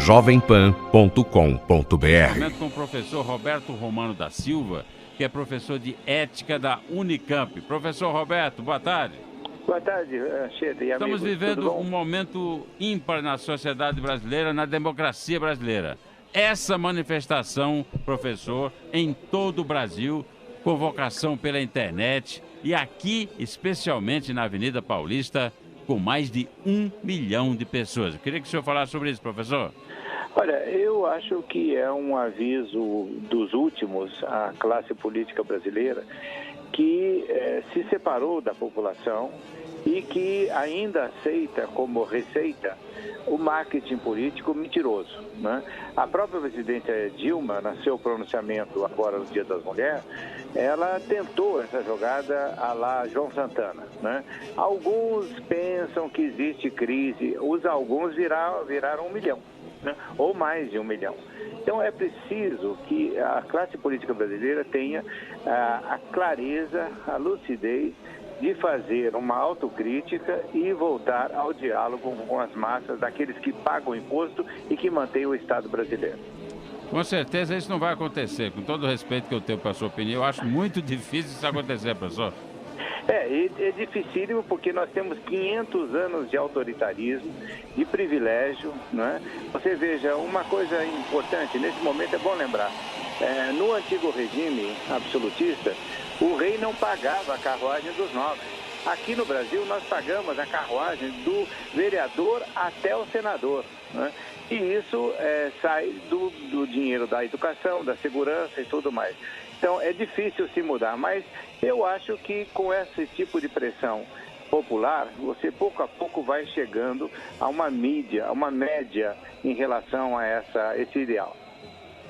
www.jovempan.com.br. Com o professor Roberto Romano da Silva, que é professor de ética da Unicamp. Professor Roberto, boa tarde. Boa tarde, Anchieta e amigos. Estamos vivendo um momento ímpar na sociedade brasileira, na democracia brasileira. Essa manifestação, professor, em todo o Brasil, convocação pela internet e aqui, especialmente na Avenida Paulista, com mais de 1 milhão de pessoas. Eu queria que o senhor falasse sobre isso, professor. Olha, eu acho que é um aviso dos últimos à classe política brasileira que se separou da população e que ainda aceita como receita o marketing político mentiroso, né? A própria presidente Dilma, no seu pronunciamento agora no Dia das Mulheres, ela tentou essa jogada à la João Santana, né? Alguns pensam que existe crise, os alguns viraram 1 milhão, né? Ou mais de 1 milhão. Então é preciso que a classe política brasileira tenha a clareza, a lucidez de fazer uma autocrítica e voltar ao diálogo com as massas daqueles que pagam imposto e que mantêm o Estado brasileiro. Com certeza isso não vai acontecer. Com todo o respeito que eu tenho para a sua opinião, eu acho muito difícil isso acontecer, professor. É dificílimo porque nós temos 500 anos de autoritarismo, de privilégio, né? Você veja, uma coisa importante, nesse momento é bom lembrar, no antigo regime absolutista, o rei não pagava a carruagem dos nobres. Aqui no Brasil nós pagamos a carruagem do vereador até o senador, né? E isso sai do dinheiro da educação, da segurança e tudo mais. Então é difícil se mudar, mas eu acho que com esse tipo de pressão popular, você pouco a pouco vai chegando a uma mídia, a uma média em relação a esse ideal.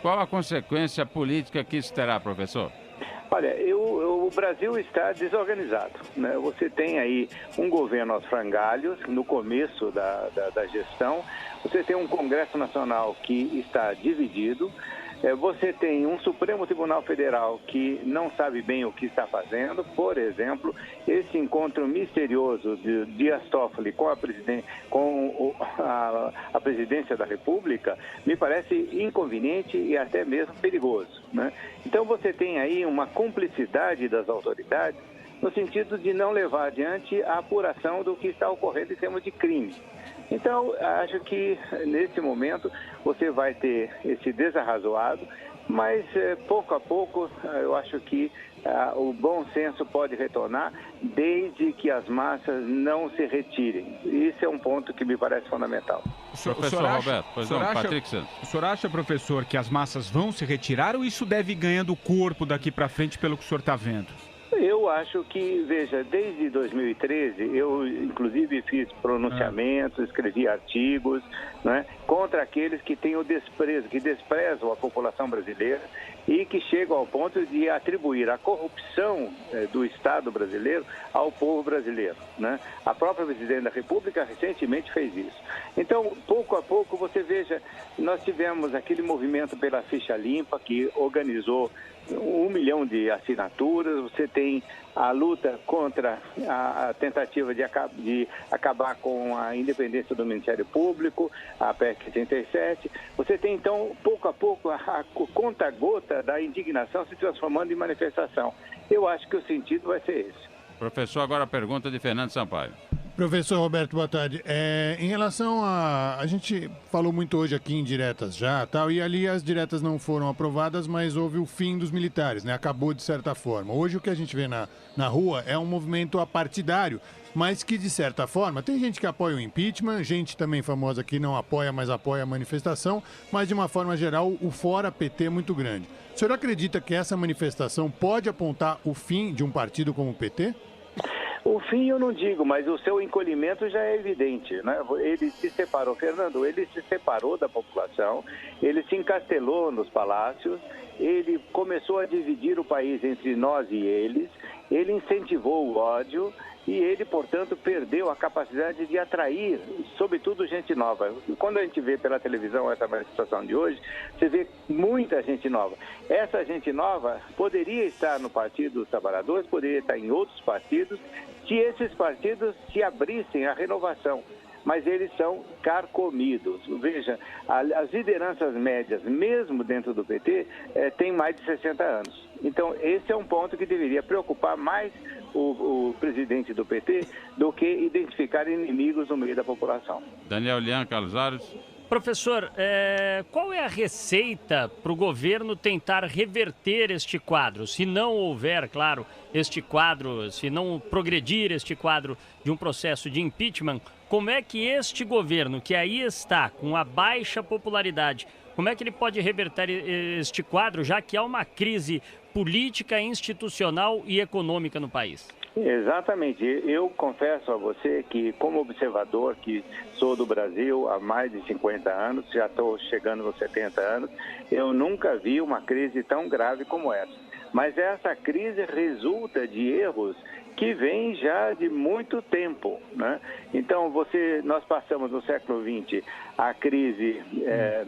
Qual a consequência política que isso terá, professor? Olha, o Brasil está desorganizado, né? Você tem aí um governo aos frangalhos no começo da gestão, você tem um Congresso Nacional que está dividido, você tem um Supremo Tribunal Federal que não sabe bem o que está fazendo. Por exemplo, esse encontro misterioso de Dias Toffoli com a presidência da República me parece inconveniente e até mesmo perigoso, né? Então você tem aí uma cumplicidade das autoridades no sentido de não levar adiante a apuração do que está ocorrendo em termos de crime. Então, acho que nesse momento você vai ter esse desarrazoado, mas pouco a pouco eu acho que o bom senso pode retornar desde que as massas não se retirem. Isso é um ponto que me parece fundamental. Professor Roberto, pois não, Patrick Santos. O senhor acha, professor, que as massas vão se retirar ou isso deve ir ganhando corpo daqui para frente pelo que o senhor está vendo? Eu acho que, veja, desde 2013, eu inclusive fiz pronunciamentos, escrevi artigos, né, contra aqueles que têm o desprezo, que desprezam a população brasileira e que chegam ao ponto de atribuir a corrupção do Estado brasileiro ao povo brasileiro, né? A própria presidente da República recentemente fez isso. Então, pouco a pouco, você veja, nós tivemos aquele movimento pela ficha limpa que organizou 1 milhão de assinaturas, você tem a luta contra a tentativa de acabar com a independência do Ministério Público, a PEC 37. Você tem, então, pouco a pouco, a conta-gota da indignação se transformando em manifestação. Eu acho que o sentido vai ser esse. Professor, agora a pergunta de Fernando Sampaio. Professor Roberto, boa tarde. Em relação a gente falou muito hoje aqui em diretas já, tal, e ali as diretas não foram aprovadas, mas houve o fim dos militares, né? Acabou de certa forma. Hoje o que a gente vê na rua é um movimento apartidário, mas que de certa forma tem gente que apoia o impeachment, gente também famosa que não apoia, mas apoia a manifestação, mas de uma forma geral o fora PT é muito grande. O senhor acredita que essa manifestação pode apontar o fim de um partido como o PT? O fim eu não digo, mas o seu encolhimento já é evidente, né? Ele se separou, Fernando, ele se separou da população, ele se encastelou nos palácios, ele começou a dividir o país entre nós e eles, ele incentivou o ódio e ele, portanto, perdeu a capacidade de atrair, sobretudo, gente nova. Quando a gente vê pela televisão essa manifestação de hoje, você vê muita gente nova. Essa gente nova poderia estar no Partido dos Trabalhadores, poderia estar em outros partidos, se esses partidos se abrissem à renovação. mas eles são carcomidos. Veja, as lideranças médias, mesmo dentro do PT, têm mais de 60 anos. Então, esse é um ponto que deveria preocupar mais o presidente do PT do que identificar inimigos no meio da população. Daniel Lian, Carlos Aros. Professor, qual é a receita para o governo tentar reverter este quadro? Se não houver, claro, este quadro, se não progredir este quadro de um processo de impeachment, como é que este governo, que aí está com a baixa popularidade, como é que ele pode reverter este quadro, já que há uma crise política, institucional e econômica no país? Exatamente. Eu confesso a você que, como observador, que sou do Brasil há mais de 50 anos, já estou chegando nos 70 anos, eu nunca vi uma crise tão grave como essa. Mas essa crise resulta de erros que vêm já de muito tempo, né? Então, nós passamos no século XX a crise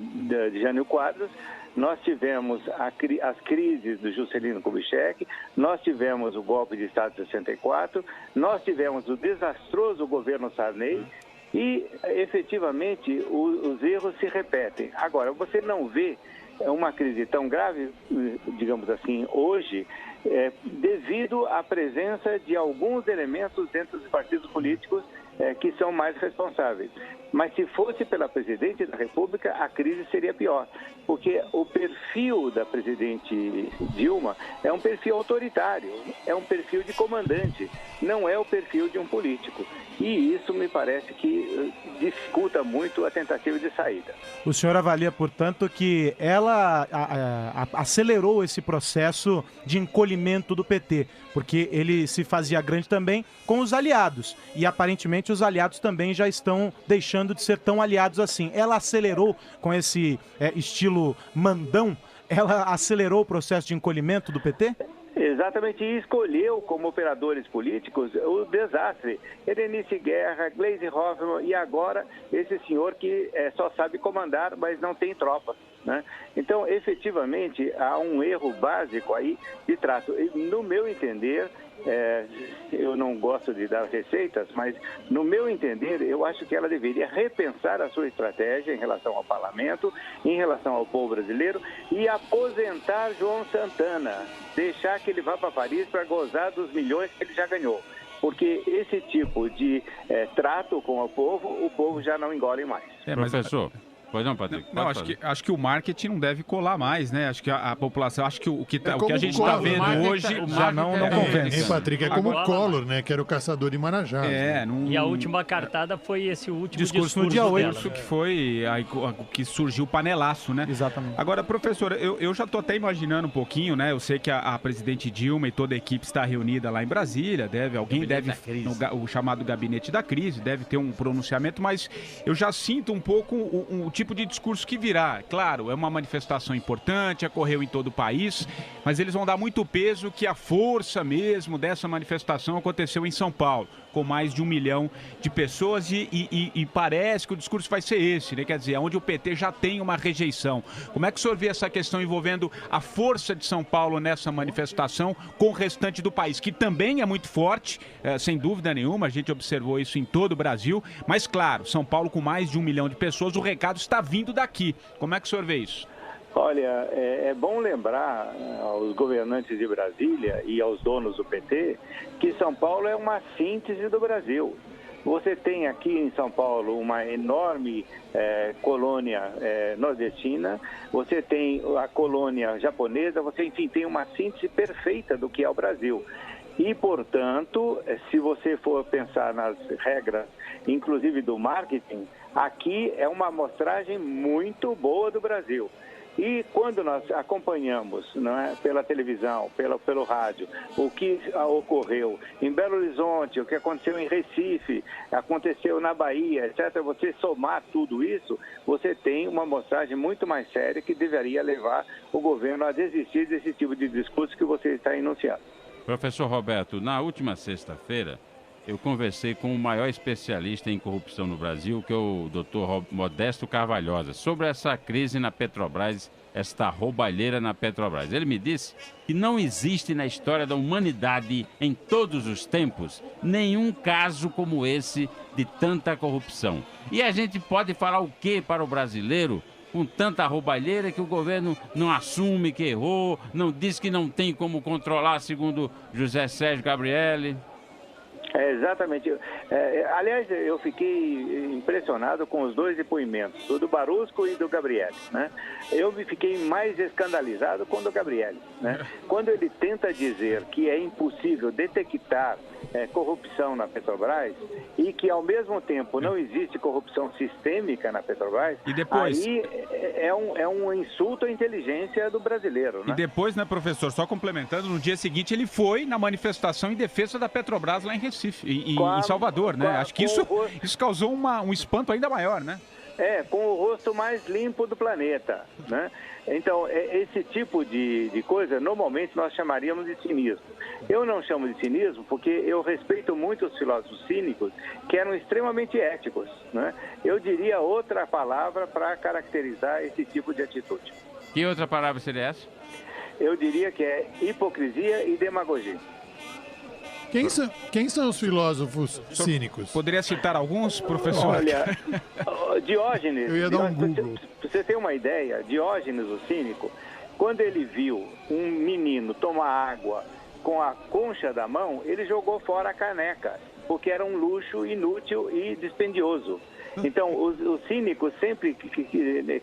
de Jânio Quadros, nós tivemos as crises do Juscelino Kubitschek, nós tivemos o golpe de Estado de 64, nós tivemos o desastroso governo Sarney e, efetivamente, os erros se repetem. Agora, você não vê uma crise tão grave, digamos assim, hoje, devido à presença de alguns elementos dentro dos partidos políticos que são mais responsáveis. Mas se fosse pela presidente da República, a crise seria pior, porque o perfil da presidente Dilma é um perfil autoritário, é um perfil de comandante, não é o perfil de um político. E isso me parece que dificulta muito a tentativa de saída. O senhor avalia, portanto, que ela acelerou esse processo de encolhimento do PT, porque ele se fazia grande também com os aliados, e aparentemente os aliados também já estão deixando de ser tão aliados assim. Ela acelerou com esse estilo mandão, ela acelerou o processo de encolhimento do PT? Exatamente, e escolheu como operadores políticos o desastre. Berenice Guerra, Gleisi Hoffmann e agora esse senhor que só sabe comandar, mas não tem tropas, né? Então, efetivamente, há um erro básico aí de trato. No meu entender, eu não gosto de dar receitas, mas no meu entender, eu acho que ela deveria repensar a sua estratégia em relação ao parlamento, em relação ao povo brasileiro e aposentar João Santana, deixar que ele vá para Paris para gozar dos milhões que ele já ganhou. Porque esse tipo de trato com o povo já não engole mais. Professor... Pois não, Patrick? Não, acho que o marketing não deve colar mais, né? Acho que a população, acho que o que a gente está vendo hoje já não convence. Hein, Patrick? É como o Collor, né? Que era o caçador de Marajá. E a última cartada foi esse último discurso no dia 8, dela, que foi que surgiu o panelaço, né? Exatamente. Agora, professor, eu já estou até imaginando um pouquinho, né? Eu sei que a presidente Dilma e toda a equipe está reunida lá em Brasília, alguém deve, o chamado gabinete da crise, deve ter um pronunciamento, mas eu já sinto um pouco o tipo de discurso que virá. Claro, é uma manifestação importante, ocorreu em todo o país, mas eles vão dar muito peso que a força mesmo dessa manifestação aconteceu em São Paulo, com mais de 1 milhão de pessoas e parece que o discurso vai ser esse, né? Quer dizer, onde o PT já tem uma rejeição. Como é que o senhor vê essa questão envolvendo a força de São Paulo nessa manifestação com o restante do país, que também é muito forte, sem dúvida nenhuma, a gente observou isso em todo o Brasil, mas claro, São Paulo com mais de 1 milhão de pessoas, o recado está vindo daqui. Como é que o senhor vê isso? Olha, é bom lembrar aos governantes de Brasília e aos donos do PT que São Paulo é uma síntese do Brasil. Você tem aqui em São Paulo uma enorme colônia nordestina, você tem a colônia japonesa, você, enfim, tem uma síntese perfeita do que é o Brasil. E, portanto, se você for pensar nas regras, inclusive do marketing, aqui é uma amostragem muito boa do Brasil. E quando nós acompanhamos, não é, pela televisão, pelo rádio, o que ocorreu em Belo Horizonte, o que aconteceu em Recife, aconteceu na Bahia, etc., você somar tudo isso, você tem uma amostragem muito mais séria que deveria levar o governo a desistir desse tipo de discurso que você está enunciando. Professor Roberto, na última sexta-feira, eu conversei com o maior especialista em corrupção no Brasil, que é o Dr. Modesto Carvalhosa, sobre essa crise na Petrobras, esta roubalheira na Petrobras. Ele me disse que não existe na história da humanidade, em todos os tempos, nenhum caso como esse de tanta corrupção. E a gente pode falar o que para o brasileiro com tanta roubalheira que o governo não assume que errou, não diz que não tem como controlar, segundo José Sérgio Gabrielli? Exatamente. Aliás, eu fiquei impressionado com os dois depoimentos, o do Barusco e do Gabrielli, né? Eu fiquei mais escandalizado com o do Gabrielli, né? Quando ele tenta dizer que é impossível detectar corrupção na Petrobras e que, ao mesmo tempo, não existe corrupção sistêmica na Petrobras, e depois... aí é um insulto à inteligência do brasileiro, né? E depois, né, professor, só complementando, no dia seguinte ele foi na manifestação em defesa da Petrobras lá em Recife, em Salvador, né? Acho que isso causou um espanto ainda maior, né? Com o rosto mais limpo do planeta, né? Então, esse tipo de coisa, normalmente nós chamaríamos de cinismo. Eu não chamo de cinismo porque eu respeito muito os filósofos cínicos que eram extremamente éticos, né? Eu diria outra palavra para caracterizar esse tipo de atitude. Que outra palavra seria essa? Eu diria que é hipocrisia e demagogia. Quem são os filósofos cínicos? Poderia citar alguns, professor? Olha, Diógenes... Eu ia dar um Google. Pra você ter uma ideia, Diógenes, o cínico, quando ele viu um menino tomar água com a concha da mão, ele jogou fora a caneca, porque era um luxo inútil e dispendioso. Então, os cínicos sempre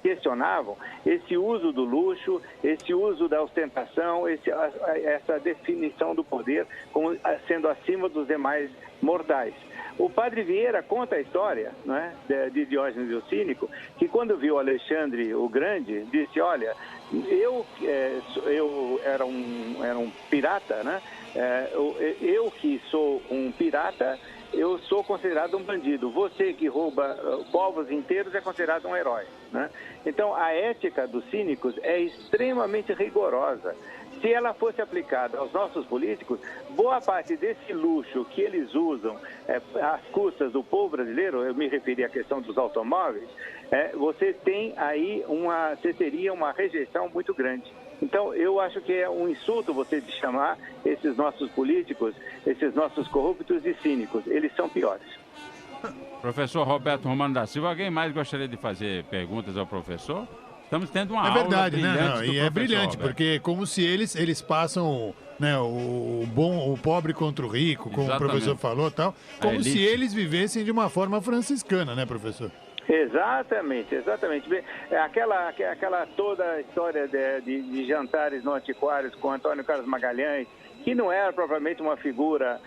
questionavam esse uso do luxo, esse uso da ostentação, essa definição do poder como sendo acima dos demais mortais. O padre Vieira conta a história, né, de Diógenes o Cínico, que quando viu Alexandre o Grande, disse, olha, eu era um pirata, né? Eu que sou um pirata, eu sou considerado um bandido. Você que rouba povos inteiros é considerado um herói, né? Então, a ética dos cínicos é extremamente rigorosa. Se ela fosse aplicada aos nossos políticos, boa parte desse luxo que eles usam às custas do povo brasileiro, eu me referi à questão dos automóveis, você tem aí você teria uma rejeição muito grande. Então, eu acho que é um insulto você de chamar esses nossos políticos, esses nossos corruptos de cínicos. Eles são piores. Professor Roberto Romano da Silva, alguém mais gostaria de fazer perguntas ao professor? Estamos tendo uma aula verdade, brilhante né? do E é brilhante, Roberto. porque como se eles passam, né, o pobre contra o rico, como Exatamente. o professor falou, tal, como se eles vivessem de uma forma franciscana, né, professor? Exatamente. Bem, aquela toda a história de jantares no Antiquários com Antônio Carlos Magalhães, que não era propriamente uma figura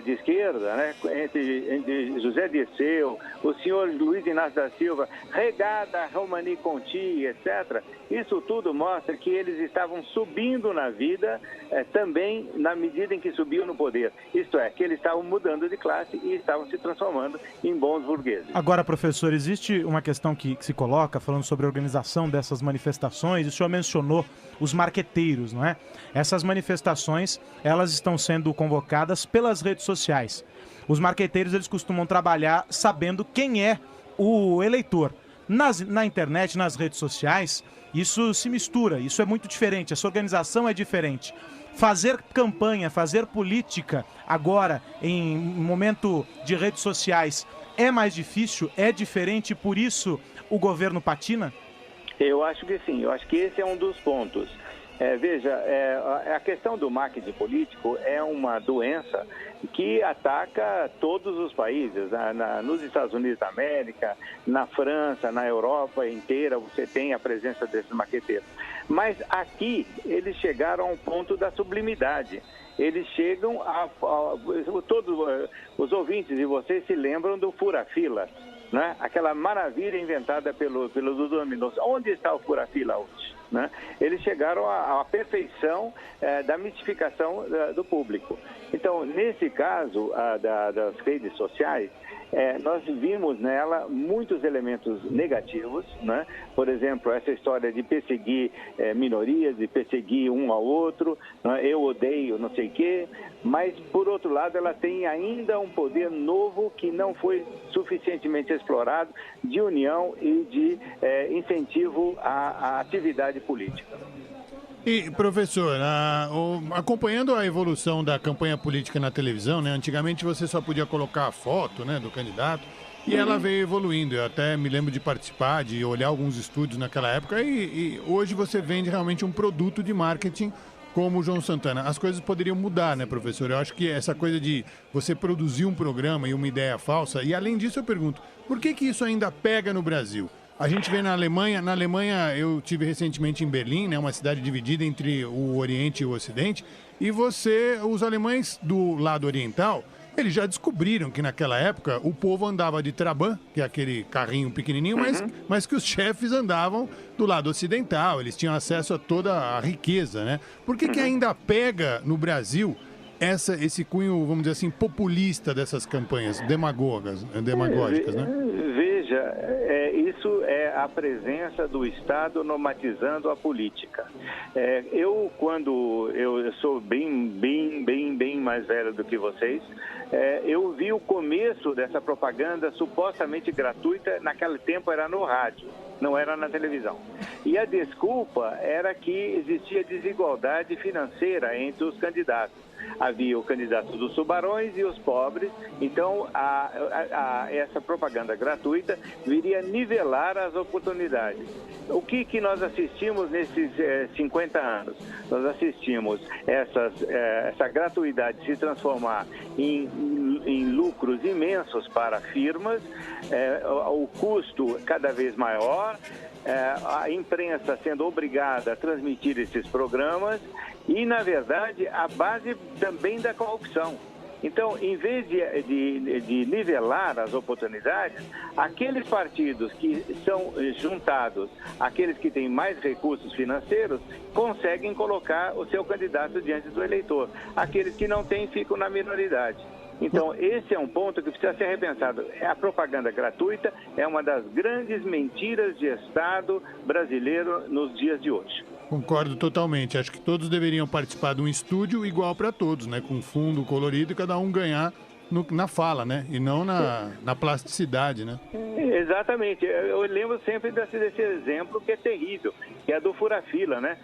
de esquerda, né? Entre José Dirceu, o senhor Luiz Inácio da Silva, regada a Romani Conti, etc. Isso tudo mostra que eles estavam subindo na vida também na medida em que subiam no poder. Isto é, que eles estavam mudando de classe e estavam se transformando em bons burgueses. Agora, professor, existe uma questão que se coloca, falando sobre a organização dessas manifestações, e o senhor mencionou os marqueteiros, não é? Essas manifestações, elas estão sendo convocadas pelas redes sociais. Os marqueteiros, eles costumam trabalhar sabendo quem é o eleitor. Na internet, nas redes sociais, isso se mistura, isso é muito diferente, essa organização é diferente. Fazer campanha, fazer política agora, em momento de redes sociais, é mais difícil, é diferente, por isso o governo patina? Eu acho que sim, eu acho que esse é um dos pontos. Veja, a questão do marketing político é uma doença que ataca todos os países. Nos Estados Unidos da América, na França, na Europa inteira, você tem a presença desses marqueteiros. Mas aqui eles chegaram a um ponto da sublimidade. Eles chegam todos os ouvintes e vocês se lembram do fura-fila, né? Aquela maravilha inventada pelo Dudu Mendonça. Onde está o fura-fila hoje? Né? Eles chegaram à perfeição da mistificação do público. Então, nesse caso das redes sociais, nós vimos nela muitos elementos negativos, né? Por exemplo, essa história de perseguir minorias, de perseguir um ao outro, né? Eu odeio não sei o quê, mas, por outro lado, ela tem ainda um poder novo que não foi suficientemente explorado, de união e de incentivo à atividade política. E, professor, acompanhando a evolução da campanha política na televisão, né? Antigamente você só podia colocar a foto, né, do candidato, e ela veio evoluindo. Eu até me lembro de participar, de olhar alguns estúdios naquela época, e hoje você vende realmente um produto de marketing como o João Santana. As coisas poderiam mudar, né, professor? Eu acho que essa coisa de você produzir um programa e uma ideia falsa, e além disso eu pergunto, por que isso ainda pega no Brasil? A gente vê na Alemanha eu tive recentemente em Berlim, né, uma cidade dividida entre o Oriente e o Ocidente, e os alemães do lado oriental, eles já descobriram que naquela época o povo andava de Trabant, que é aquele carrinho pequenininho, mas que os chefes andavam do lado ocidental, eles tinham acesso a toda a riqueza, né? Por que ainda pega no Brasil esse cunho, vamos dizer assim, populista dessas campanhas demagógicas, né? Veja, isso é a presença do Estado normatizando a política. Eu sou bem mais velho do que vocês, eu vi o começo dessa propaganda supostamente gratuita, naquele tempo era no rádio, não era na televisão. E a desculpa era que existia desigualdade financeira entre os candidatos. Havia o candidato dos tubarões e os pobres, então essa propaganda gratuita viria nivelar as oportunidades. O que nós assistimos nesses 50 anos? Nós assistimos essa gratuidade se transformar em lucros imensos para firmas, o custo cada vez maior, a imprensa sendo obrigada a transmitir esses programas e, na verdade, a base também da corrupção. Então, em vez de nivelar as oportunidades, aqueles partidos que são juntados, aqueles que têm mais recursos financeiros, conseguem colocar o seu candidato diante do eleitor. Aqueles que não têm ficam na minoridade. Então, esse é um ponto que precisa ser repensado. A propaganda gratuita é uma das grandes mentiras de Estado brasileiro nos dias de hoje. Concordo totalmente. Acho que todos deveriam participar de um estúdio igual para todos, né? Com fundo colorido e cada um ganhar na fala, né? E não na plasticidade, né? Exatamente. Eu lembro sempre desse exemplo que é terrível, que é do fura-fila, né?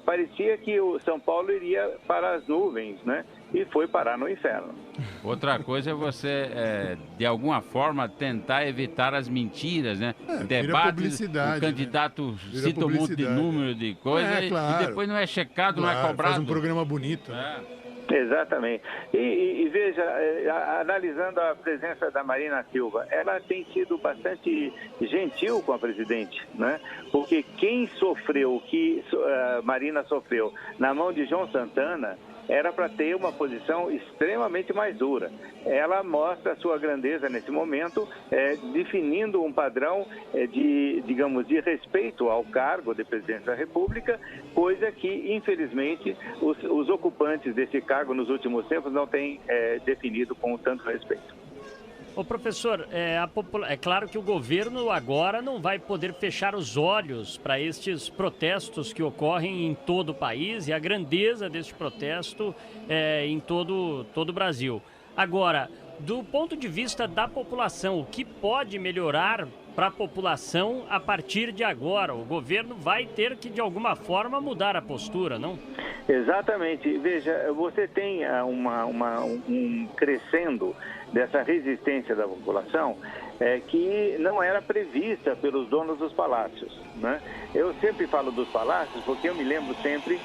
Parecia que o São Paulo iria para as nuvens, né? E foi parar no inferno. Outra coisa é você, de alguma forma, tentar evitar as mentiras, né? Debates, o candidato cita um monte de número de coisas claro. E depois não é checado, não é cobrado. Faz um programa bonito. Exatamente. E veja, analisando a presença da Marina Silva, ela tem sido bastante gentil com a presidente, né? Porque quem sofreu o que Marina sofreu na mão de João Santana era para ter uma posição extremamente mais dura. Ela mostra a sua grandeza nesse momento, definindo um padrão de respeito ao cargo de presidente da República, coisa que, infelizmente, os ocupantes desse cargo nos últimos tempos não têm definido com tanto respeito. Ô professor, é claro que o governo agora não vai poder fechar os olhos para estes protestos que ocorrem em todo o país e a grandeza deste protesto em todo o Brasil. Agora, do ponto de vista da população, o que pode melhorar para a população a partir de agora? O governo vai ter que, de alguma forma, mudar a postura, não? Exatamente. Veja, você tem um crescendo dessa resistência da população que não era prevista pelos donos dos palácios, né? Eu sempre falo dos palácios porque eu me lembro sempre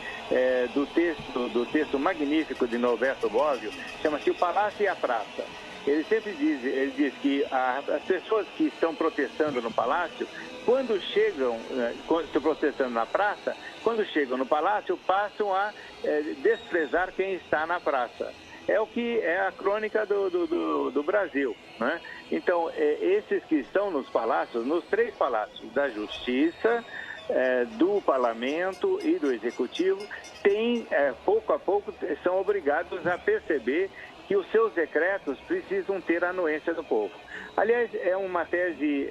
do texto magnífico de Norberto Bobbio, chama-se O Palácio e a Praça. Ele sempre diz que as pessoas que estão protestando no palácio, quando estão protestando na praça, quando chegam no palácio, passam a desprezar quem está na praça. É o que é a crônica do Brasil, né? Então, esses que estão nos palácios, nos 3 palácios da Justiça, do Parlamento e do Executivo, pouco a pouco, são obrigados a perceber que os seus decretos precisam ter a anuência do povo. Aliás, é uma tese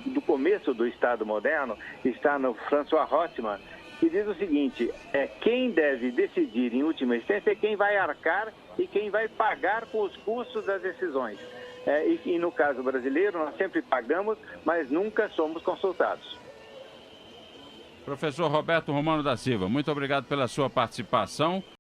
do começo do Estado moderno, está no François Rothman, que diz o seguinte: quem deve decidir em última instância é quem vai arcar e quem vai pagar com os custos das decisões. E no caso brasileiro, nós sempre pagamos, mas nunca somos consultados. Professor Roberto Romano da Silva, muito obrigado pela sua participação.